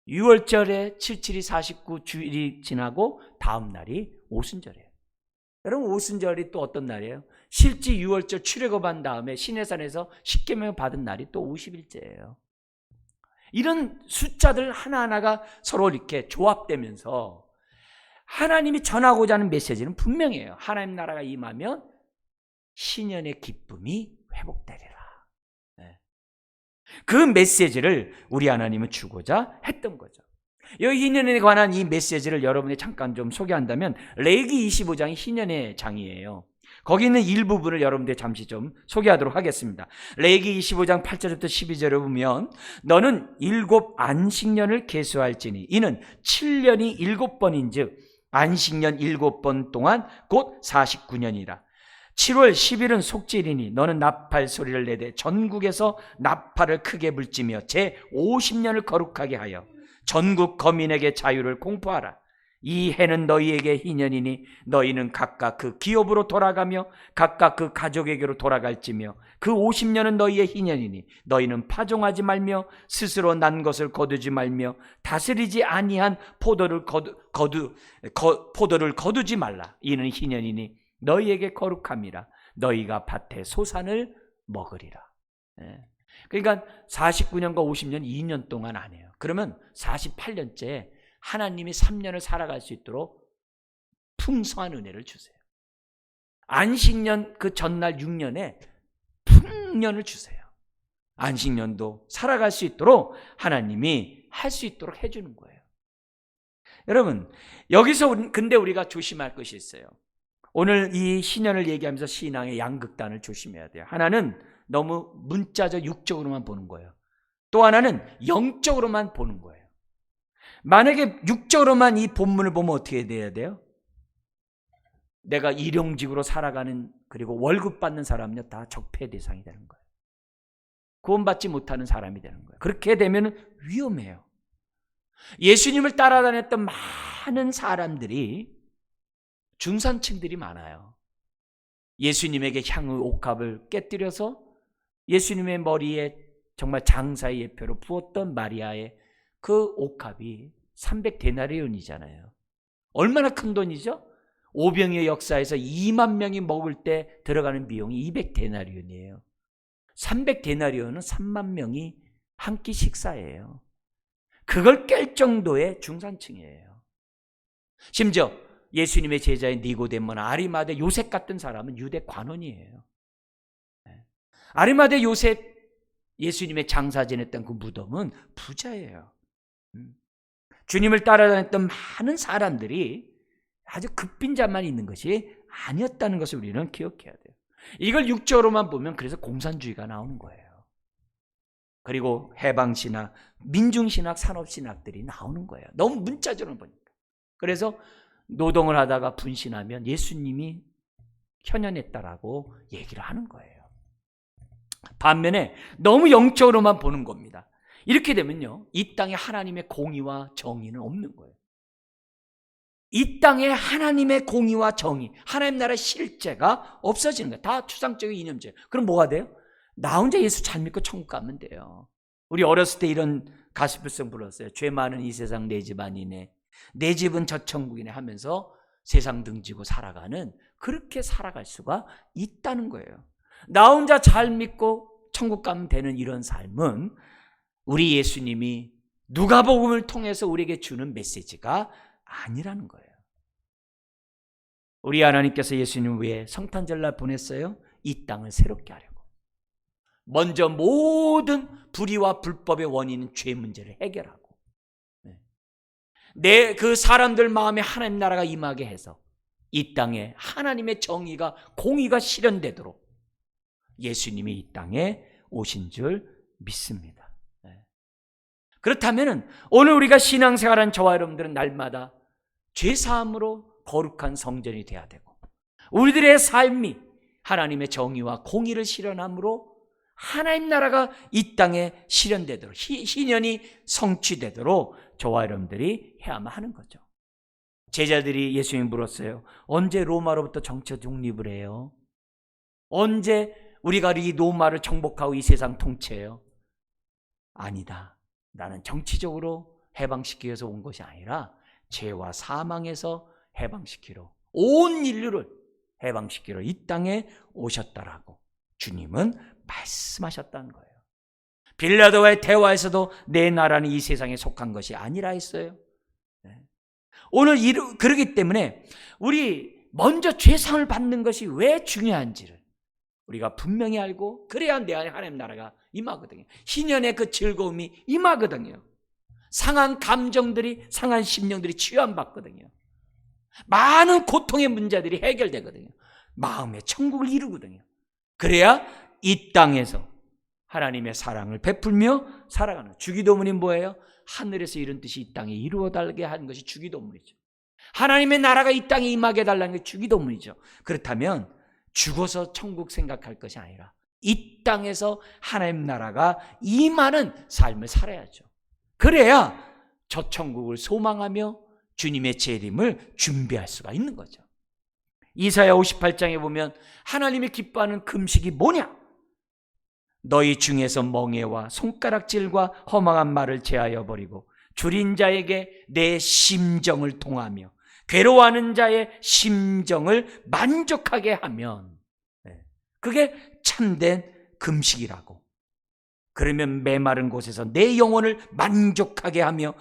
6월절에 77이 49주일이 지나고 다음 날이 오순절이에요. 여러분, 오순절이 또 어떤 날이에요? 실제 6월절 출애굽한 다음에 시내산에서 십계명 받은 날이 또 50일째예요. 이런 숫자들 하나하나가 서로 이렇게 조합되면서 하나님이 전하고자 하는 메시지는 분명해요. 하나님 나라가 임하면 신년의 기쁨이 회복되리라. 그 메시지를 우리 하나님은 주고자 했던 거죠. 여기 희년에 관한 이 메시지를 여러분이 잠깐 좀 소개한다면 레위기 25장이 희년의 장이에요. 거기 있는 일부분을 여러분들 잠시 좀 소개하도록 하겠습니다. 레위기 25장 8절부터 12절을 보면 너는 7 안식년을 계수할지니 이는 7년이 7번인즉 안식년 7번 동안 곧 49년이라. 7월 10일은 속죄일이니 너는 나팔 소리를 내되 전국에서 나팔을 크게 불지며 제 50년을 거룩하게 하여 전국 거민에게 자유를 공포하라. 이 해는 너희에게 희년이니 너희는 각각 그 기업으로 돌아가며 각각 그 가족에게로 돌아갈지며 그 50년은 너희의 희년이니 너희는 파종하지 말며 스스로 난 것을 거두지 말며 다스리지 아니한 포도를 거두지 말라. 이는 희년이니 너희에게 거룩함이라. 너희가 밭의 소산을 먹으리라. 그러니까 49년과 50년 2년 동안 안 해요. 그러면 48년째 하나님이 3년을 살아갈 수 있도록 풍성한 은혜를 주세요. 안식년 그 전날 6년에 풍년을 주세요. 안식년도 살아갈 수 있도록 하나님이 할 수 있도록 해주는 거예요. 여러분, 여기서 근데 우리가 조심할 것이 있어요. 오늘 이 신년을 얘기하면서 신앙의 양극단을 조심해야 돼요. 하나는 너무 문자적 육적으로만 보는 거예요. 또 하나는 영적으로만 보는 거예요. 만약에 육적으로만 이 본문을 보면 어떻게 돼야 돼요? 내가 일용직으로 살아가는 그리고 월급 받는 사람은요 다 적폐 대상이 되는 거예요. 구원받지 못하는 사람이 되는 거예요. 그렇게 되면 위험해요. 예수님을 따라다녔던 많은 사람들이 중산층들이 많아요. 예수님에게 향의 옥합을 깨뜨려서 예수님의 머리에 정말 장사의 예표로 부었던 마리아의 그 옥합이 300데나리온이잖아요. 얼마나 큰 돈이죠? 오병이의 역사에서 2만 명이 먹을 때 들어가는 비용이 200데나리온이에요. 300데나리온은 3만 명이 한 끼 식사예요. 그걸 깰 정도의 중산층이에요. 심지어 예수님의 제자인 니고데모나 아리마대 요셉 같은 사람은 유대 관원이에요. 아리마대 요셉 예수님의 장사 지냈던 그 무덤은 부자예요. 주님을 따라다녔던 많은 사람들이 아주 급빈자만 있는 것이 아니었다는 것을 우리는 기억해야 돼요. 이걸 육적으로만 보면 그래서 공산주의가 나오는 거예요. 그리고 해방신학, 민중신학, 산업신학들이 나오는 거예요. 너무 문자적으로 보니까. 그래서 노동을 하다가 분신하면 예수님이 현현했다라고 얘기를 하는 거예요. 반면에 너무 영적으로만 보는 겁니다. 이렇게 되면요, 이 땅에 하나님의 공의와 정의는 없는 거예요. 이 땅에 하나님의 공의와 정의, 하나님 나라의 실제가 없어지는 거예요. 다 추상적인 이념제. 그럼 뭐가 돼요? 나 혼자 예수 잘 믿고 천국 가면 돼요. 우리 어렸을 때 이런 가스펠송 불렀어요. 죄 많은 이 세상 내 집 아니네, 내 집은 저 천국이네 하면서 세상 등지고 살아가는, 그렇게 살아갈 수가 있다는 거예요. 나 혼자 잘 믿고 천국 가면 되는 이런 삶은 우리 예수님이 누가복음을 통해서 우리에게 주는 메시지가 아니라는 거예요. 우리 하나님께서 예수님을 왜 성탄절날 보냈어요? 이 땅을 새롭게 하려고. 먼저 모든 불의와 불법의 원인은 죄 문제를 해결하고 내 그 사람들 마음에 하나님 나라가 임하게 해서 이 땅에 하나님의 정의가 공의가 실현되도록 예수님이 이 땅에 오신 줄 믿습니다. 그렇다면 오늘 우리가 신앙생활한 저와 여러분들은 날마다 죄사함으로 거룩한 성전이 되어야 되고 우리들의 삶이 하나님의 정의와 공의를 실현함으로 하나님 나라가 이 땅에 실현되도록 희년이 성취되도록 저와 여러분들이 해야만 하는 거죠. 제자들이 예수님 물었어요. 언제 로마로부터 정치 독립을 해요? 언제 우리가 이 로마를 정복하고 이 세상 통치해요? 아니다. 나는 정치적으로 해방시키기 위해서 온 것이 아니라 죄와 사망에서 해방시키러 온 인류를 해방시키러 이 땅에 오셨다라고 주님은 말씀하셨다는 거예요. 빌라도와의 대화에서도 내 나라는 이 세상에 속한 것이 아니라 했어요. 오늘 그러기 때문에 우리 먼저 죄상을 받는 것이 왜 중요한지를 우리가 분명히 알고 그래야 내 안에 하나님 나라가 임하거든요. 희년의 그 즐거움이 임하거든요. 상한 감정들이 상한 심령들이 치유받거든요. 많은 고통의 문제들이 해결되거든요. 마음의 천국을 이루거든요. 그래야 이 땅에서 하나님의 사랑을 베풀며 살아가는 주기도문이 뭐예요? 하늘에서 이룬 뜻이 이 땅에 이루어달게 하는 것이 주기도문이죠. 하나님의 나라가 이 땅에 임하게 해달라는 게 주기도문이죠. 그렇다면 죽어서 천국 생각할 것이 아니라 이 땅에서 하나님 나라가 임하는 삶을 살아야죠. 그래야 저 천국을 소망하며 주님의 재림을 준비할 수가 있는 거죠. 이사야 58장에 보면 하나님이 기뻐하는 금식이 뭐냐? 너희 중에서 멍에와 손가락질과 허망한 말을 제하여 버리고 줄인 자에게 내 심정을 통하며 괴로워하는 자의 심정을 만족하게 하면 그게 참된 금식이라고. 그러면 메마른 곳에서 내 영혼을 만족하게 하며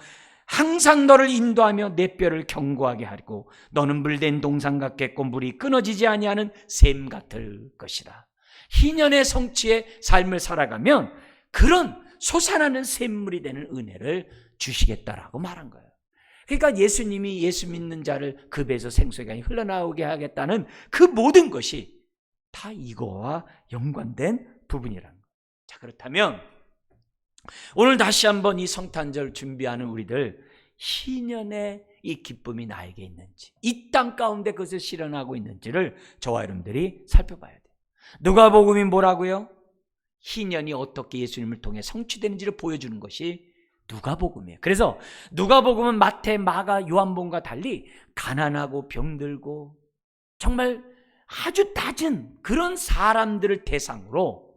항상 너를 인도하며 내 뼈를 견고하게 하고 너는 물된 동산 같겠고 물이 끊어지지 아니하는 샘 같을 것이라. 희년의 성취의 삶을 살아가면 그런 솟아나는 샘물이 되는 은혜를 주시겠다라고 말한 거예요. 그러니까 예수님이 예수 믿는 자를 그 배에서 생수가 흘러나오게 하겠다는 그 모든 것이 다 이거와 연관된 부분이라는 거예요. 자, 그렇다면 오늘 다시 한번 이 성탄절 준비하는 우리들 희년의 이 기쁨이 나에게 있는지 이 땅 가운데 그것을 실현하고 있는지를 저와 여러분들이 살펴봐야 돼요. 누가복음이 뭐라고요? 희년이 어떻게 예수님을 통해 성취되는지를 보여주는 것이 누가복음이에요. 그래서 누가복음은 마태, 마가, 요한복음과 달리 가난하고 병들고 정말 아주 낮은 그런 사람들을 대상으로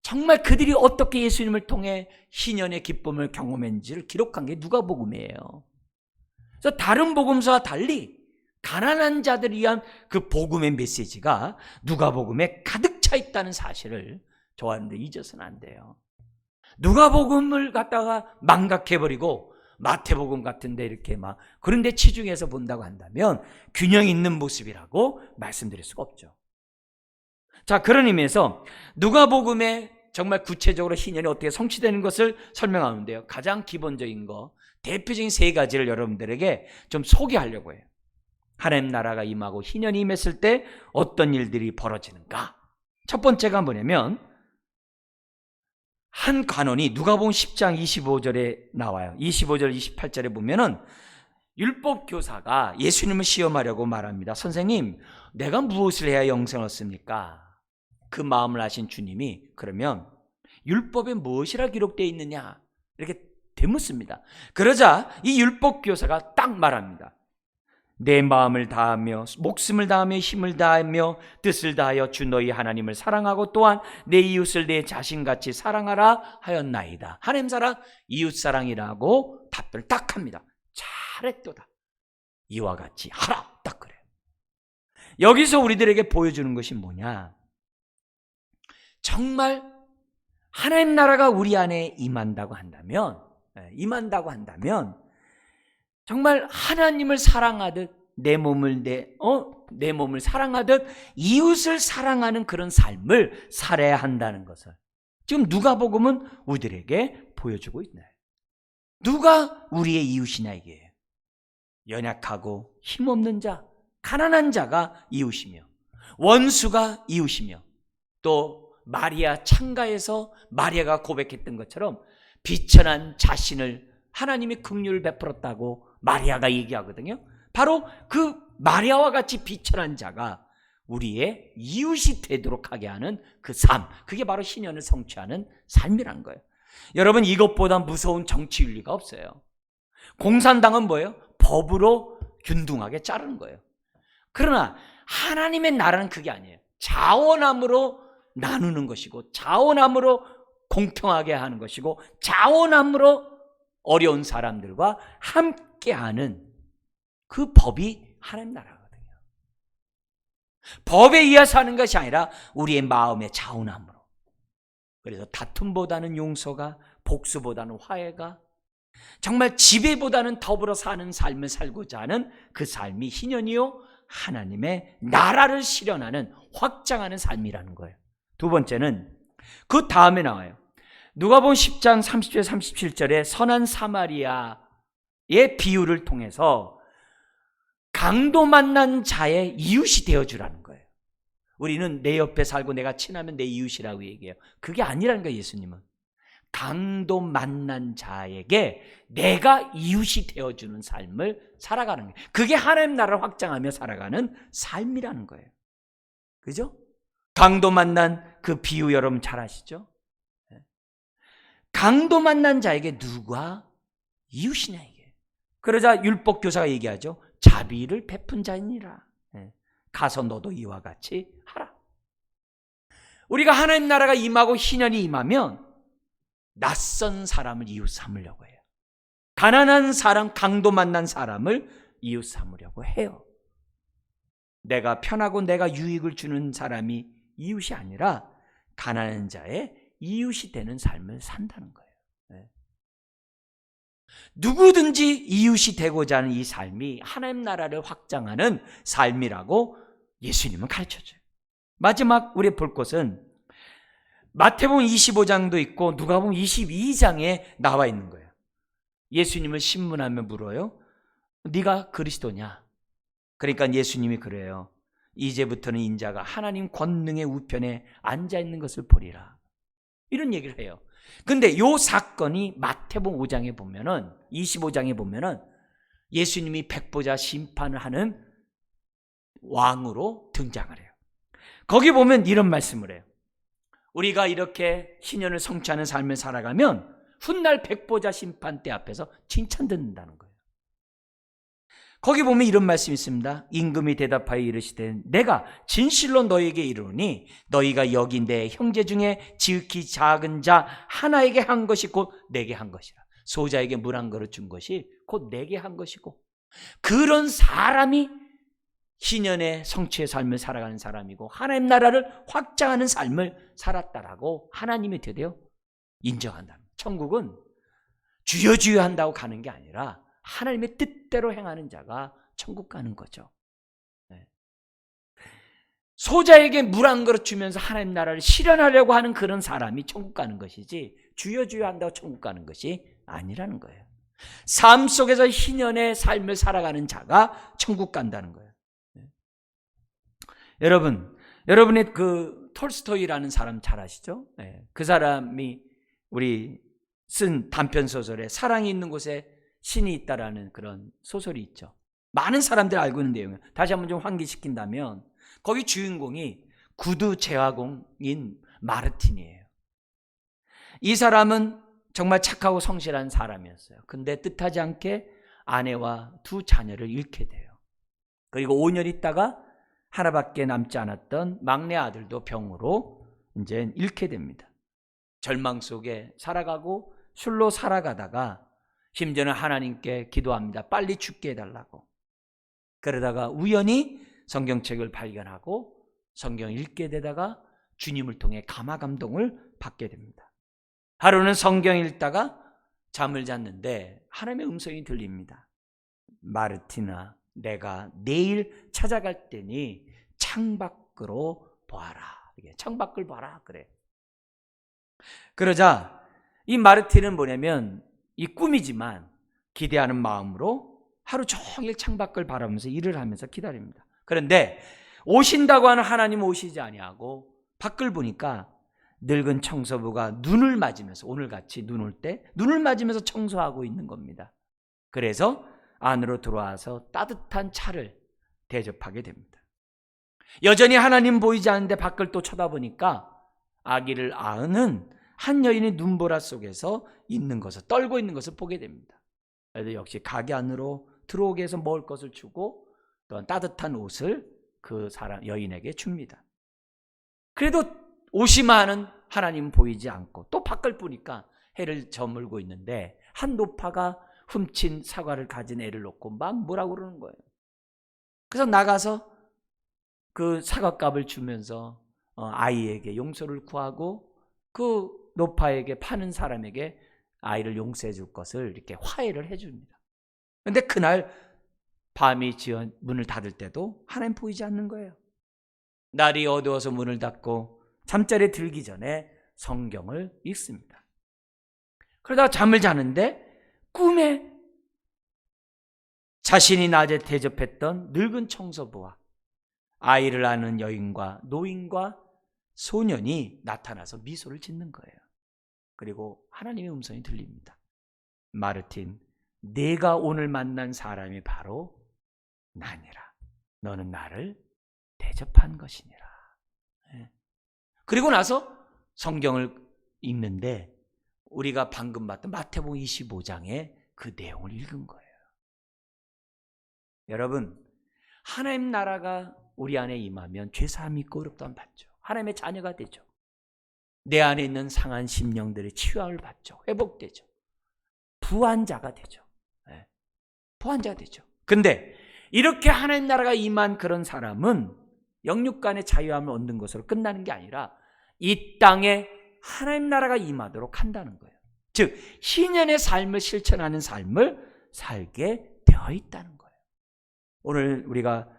정말 그들이 어떻게 예수님을 통해 희년의 기쁨을 경험했는지를 기록한 게 누가복음이에요. 그래서 다른 복음서와 달리 가난한 자들을 위한 그 복음의 메시지가 누가복음에 가득 차 있다는 사실을 저와 여러분들 잊어서는 안 돼요. 누가복음을 갖다가 망각해버리고 마태복음 같은데 이렇게 막 그런데 치중해서 본다고 한다면 균형 있는 모습이라고 말씀드릴 수가 없죠. 자, 그런 의미에서 누가복음에 정말 구체적으로 희년이 어떻게 성취되는 것을 설명하는데요. 가장 기본적인 거, 대표적인 세 가지를 여러분들에게 좀 소개하려고 해요. 하나님 나라가 임하고 희년이 임했을 때 어떤 일들이 벌어지는가? 첫 번째가 뭐냐면 한 관원이 누가복음 10장 25절에 나와요. 25절 28절에 보면은 율법 교사가 예수님을 시험하려고 말합니다. 선생님, 내가 무엇을 해야 영생을 얻습니까? 그 마음을 아신 주님이 그러면 율법에 무엇이라 기록되어 있느냐? 이렇게 되묻습니다. 그러자 이 율법 교사가 딱 말합니다. 내 마음을 다하며 목숨을 다하며 힘을 다하며 뜻을 다하여 주 너희 하나님을 사랑하고 또한 내 이웃을 내 자신같이 사랑하라 하였나이다. 하나님 사랑, 이웃 사랑이라고 답변을 딱 합니다. 잘했도다. 이와 같이 하라. 딱 그래요. 여기서 우리들에게 보여주는 것이 뭐냐? 정말 하나님 나라가 우리 안에 임한다고 한다면 정말 하나님을 사랑하듯 내 몸을 사랑하듯 이웃을 사랑하는 그런 삶을 살아야 한다는 것을 지금 누가복음은 우리들에게 보여주고 있나요? 누가 우리의 이웃이냐 이게. 연약하고 힘없는 자, 가난한 자가 이웃이며 원수가 이웃이며 또 마리아 창가에서 마리아가 고백했던 것처럼 비천한 자신을 하나님이 긍휼을 베풀었다고 마리아가 얘기하거든요. 바로 그 마리아와 같이 비천한 자가 우리의 이웃이 되도록 하게 하는 그 삶, 그게 바로 신년을 성취하는 삶이라는 거예요. 여러분, 이것보다 무서운 정치 윤리가 없어요. 공산당은 뭐예요? 법으로 균등하게 자르는 거예요. 그러나 하나님의 나라는 그게 아니에요. 자원함으로 나누는 것이고, 자원함으로 공평하게 하는 것이고, 자원함으로 어려운 사람들과 함께하는 그 법이 하나님 나라거든요. 법에 의해서 하는 것이 아니라 우리의 마음의 자원함으로. 그래서 다툼보다는 용서가, 복수보다는 화해가, 정말 지배보다는 더불어 사는 삶을 살고자 하는 그 삶이 희년이요 하나님의 나라를 실현하는, 확장하는 삶이라는 거예요. 두 번째는 그 다음에 나와요. 누가복음 10장 30절 37절에 선한 사마리아의 비유를 통해서 강도 만난 자의 이웃이 되어주라는 거예요. 우리는 내 옆에 살고 내가 친하면 내 이웃이라고 얘기해요. 그게 아니라는 거예요. 예수님은 강도 만난 자에게 내가 이웃이 되어주는 삶을 살아가는 거예요. 그게 하나님 나라를 확장하며 살아가는 삶이라는 거예요. 그죠? 강도 만난 그 비유 여러분 잘 아시죠? 강도 만난 자에게 누가 이웃이냐 이게. 그러자 율법 교사가 얘기하죠. 자비를 베푼 자이니라. 가서 너도 이와 같이 하라. 우리가 하나님 나라가 임하고 희년이 임하면 낯선 사람을 이웃 삼으려고 해요. 가난한 사람, 강도 만난 사람을 이웃 삼으려고 해요. 내가 편하고 내가 유익을 주는 사람이 이웃이 아니라 가난한 자의 이웃이 되는 삶을 산다는 거예요. 누구든지 이웃이 되고자 하는 이 삶이 하나님 나라를 확장하는 삶이라고 예수님은 가르쳐줘요. 마지막 우리 볼 것은 마태복음 25장도 있고 누가복음 22장에 나와 있는 거예요. 예수님을 신문하며 물어요. 네가 그리스도냐? 그러니까 예수님이 그래요. 이제부터는 인자가 하나님 권능의 우편에 앉아있는 것을 보리라. 이런 얘기를 해요. 근데 이 사건이 마태복음 5장에 보면은, 25장에 보면은 예수님이 백보자 심판을 하는 왕으로 등장을 해요. 거기 보면 이런 말씀을 해요. 우리가 이렇게 희년을 성취하는 삶을 살아가면 훗날 백보자 심판대 앞에서 칭찬 듣는다는 거예요. 거기 보면 이런 말씀이 있습니다. 임금이 대답하여 이르시되 내가 진실로 너희에게 이르노니 너희가 여기 내 형제 중에 지극히 작은 자 하나에게 한 것이 곧 내게 한 것이라. 소자에게 물 한 그릇 준 것이 곧 내게 한 것이고, 그런 사람이 희년의 성취의 삶을 살아가는 사람이고 하나님 나라를 확장하는 삶을 살았다라고 하나님이 드디어 인정한다. 천국은 주여 주여 한다고 가는 게 아니라 하나님의 뜻대로 행하는 자가 천국 가는 거죠. 소자에게 물 한 그릇 주면서 하나님 나라를 실현하려고 하는 그런 사람이 천국 가는 것이지, 주여 주여 한다고 천국 가는 것이 아니라는 거예요. 삶 속에서 희년의 삶을 살아가는 자가 천국 간다는 거예요. 여러분의 그 톨스토이라는 사람 잘 아시죠? 그 사람이 우리 쓴 단편 소설에 사랑이 있는 곳에 신이 있다라는 그런 소설이 있죠. 많은 사람들이 알고 있는 내용이에요. 다시 한번 좀 환기시킨다면 거기 주인공이 구두 제화공인 마르틴이에요. 이 사람은 정말 착하고 성실한 사람이었어요. 근데 뜻하지 않게 아내와 두 자녀를 잃게 돼요. 그리고 5년 있다가 하나밖에 남지 않았던 막내 아들도 병으로 이제 잃게 됩니다. 절망 속에 살아가고 술로 살아가다가 심지어는 하나님께 기도합니다. 빨리 죽게 해달라고. 그러다가 우연히 성경책을 발견하고 성경을 읽게 되다가 주님을 통해 감화 감동을 받게 됩니다. 하루는 성경 읽다가 잠을 잤는데 하나님의 음성이 들립니다. 마르티나, 내가 내일 찾아갈 때니 창밖으로 보아라. 창밖을 봐라 그래. 그러자 이 마르틴은 뭐냐면 이 꿈이지만 기대하는 마음으로 하루 종일 창밖을 바라보면서 일을 하면서 기다립니다. 그런데 오신다고 하는 하나님 오시지 아니하고 밖을 보니까 늙은 청소부가 눈을 맞으면서, 오늘같이 눈 올 때 눈을 맞으면서 청소하고 있는 겁니다. 그래서 안으로 들어와서 따뜻한 차를 대접하게 됩니다. 여전히 하나님 보이지 않는데 밖을 또 쳐다보니까 아기를 안은 한 여인이 눈보라 속에서 있는 것을, 떨고 있는 것을 보게 됩니다. 그래서 역시 가게 안으로 들어오게 해서 먹을 것을 주고 또한 따뜻한 옷을 그 사람 여인에게 줍니다. 그래도 오시마는 하나님은 보이지 않고 또 밖을 보니까 해를 저물고 있는데 한 노파가 훔친 사과를 가진 애를 놓고 막 뭐라고 그러는 거예요. 그래서 나가서 그 사과값을 주면서 아이에게 용서를 구하고 그 노파에게 파는 사람에게 아이를 용서해 줄 것을 이렇게 화해를 해줍니다. 그런데 그날 밤이 지어 문을 닫을 때도 하나님 보이지 않는 거예요. 날이 어두워서 문을 닫고 잠자리에 들기 전에 성경을 읽습니다. 그러다가 잠을 자는데 꿈에 자신이 낮에 대접했던 늙은 청소부와 아이를 아는 여인과 노인과 소년이 나타나서 미소를 짓는 거예요. 그리고 하나님의 음성이 들립니다. 마르틴, 내가 오늘 만난 사람이 바로 나니라. 너는 나를 대접한 것이니라. 그리고 나서 성경을 읽는데 우리가 방금 봤던 마태복음 25장의 그 내용을 읽은 거예요. 여러분, 하나님 나라가 우리 안에 임하면 죄사함이 있고 의롭다함을 받죠. 하나님의 자녀가 되죠. 내 안에 있는 상한 심령들의 치유함을 받죠. 회복되죠. 부한자가 되죠. 부한자가 되죠. 근데 이렇게 하나님 나라가 임한 그런 사람은 영육간의 자유함을 얻는 것으로 끝나는 게 아니라 이 땅에 하나님 나라가 임하도록 한다는 거예요. 즉 희년의 삶을 실천하는 삶을 살게 되어 있다는 거예요. 오늘 우리가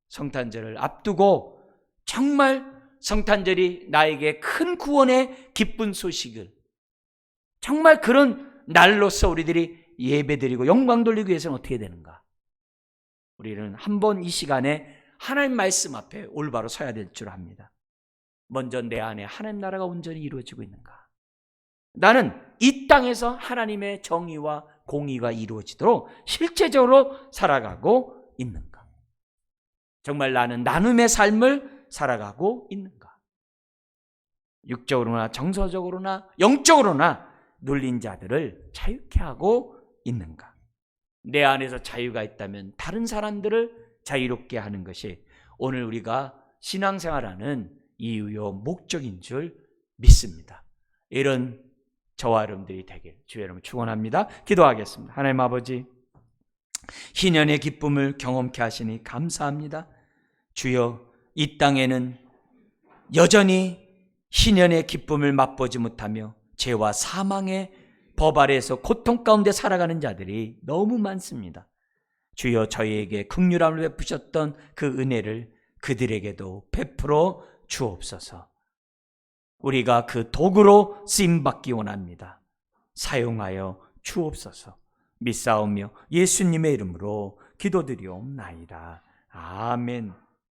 성탄절을 앞두고 정말 성탄절이 나에게 큰 구원의 기쁜 소식을, 정말 그런 날로서 우리들이 예배드리고 영광 돌리기 위해서는 어떻게 되는가? 우리는 한번 이 시간에 하나님 말씀 앞에 올바로 서야 될 줄 압니다. 먼저 내 안에 하나님 나라가 온전히 이루어지고 있는가? 나는 이 땅에서 하나님의 정의와 공의가 이루어지도록 실제적으로 살아가고 있는가? 정말 나는 나눔의 삶을 살아가고 있는가? 육적으로나 정서적으로나 영적으로나 눌린 자들을 자유케 하고 있는가? 내 안에서 자유가 있다면 다른 사람들을 자유롭게 하는 것이 오늘 우리가 신앙생활하는 이유요 목적인 줄 믿습니다. 이런 저와 여러분들이 되길 주의 이름으로 축원합니다. 기도하겠습니다. 하나님 아버지, 희년의 기쁨을 경험케 하시니 감사합니다. 주여, 이 땅에는 여전히 희년의 기쁨을 맛보지 못하며 죄와 사망의 법 아래에서 고통 가운데 살아가는 자들이 너무 많습니다. 주여, 저희에게 긍휼함을 베푸셨던 그 은혜를 그들에게도 베풀어 주옵소서. 우리가 그 도구로 쓰임받기 원합니다. 사용하여 주옵소서. 믿사오며 예수님의 이름으로 기도드리옵나이다. 아멘.